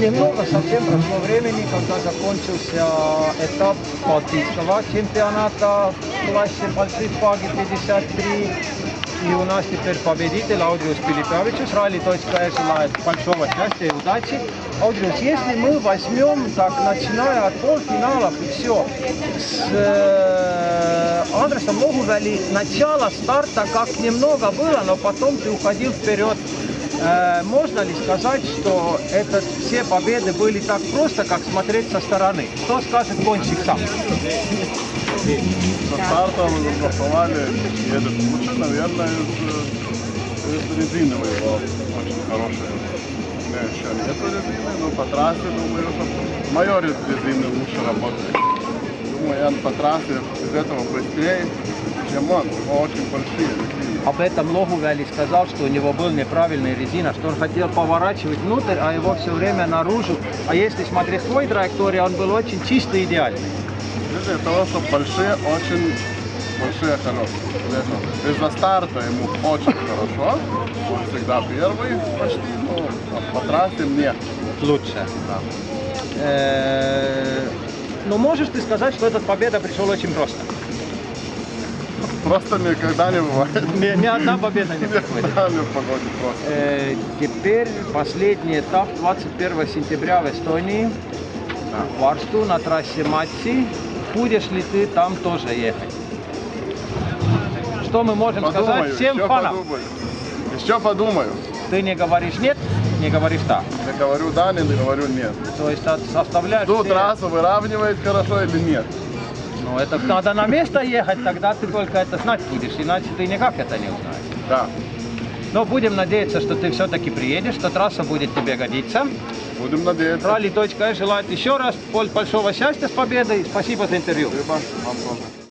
немного, совсем прошло времени, когда закончился этап Балтийского чемпионата в классе больших паги 53. И у нас теперь победитель Аудриус Пилипявичус. Rally.s желает большого счастья и удачи. Аудриус, если мы возьмем, так, начиная от полуфиналов и все, с Андресом Логувели начало старта как немного было, но потом ты уходил вперед. Можно ли сказать, что все победы были так просто, как смотреть со стороны? Что скажет гонщик сам? Со стартом стартовали, едет лучше, наверное, из резиновой был очень хороший. У меня еще нет резины, но по трассе, думаю, что мое резины лучше работает. Думаю, я по трассе из этого быстрее, чем он. У него очень большие резины. Об этом Логувели сказал, что у него был неправильный резина, что он хотел поворачивать внутрь, а его все время наружу. А если смотреть свой траекторию, он был очень чистый, идеальный. Из-за того, что большие, очень большие хорошие. Из-за старта ему очень хорошо. Он всегда первый почти, но по трассе мне лучше. Да. Но можешь ты сказать, что эта победа пришла очень просто? Просто никогда не бывает. Ни одна победа не приходит. Никогда не погодит просто. Теперь последний этап 21 сентября в Эстонии. В Варсту на трассе Матси. Будешь ли ты там тоже ехать? Что мы можем сказать всем фанам? Еще подумаю. Ты не говоришь нет, не говоришь да. Не говорю да, не говорю нет. То есть составляешь... Ту трассу выравнивает хорошо или нет? Ну, это надо на место ехать, тогда ты только это знать будешь, иначе ты никак это не узнаешь. Да. Но будем надеяться, что ты все-таки приедешь, что трасса будет тебе годиться. Будем надеяться. Rally.s желает еще раз большого счастья с победой. Спасибо за интервью. Спасибо. Вам тоже.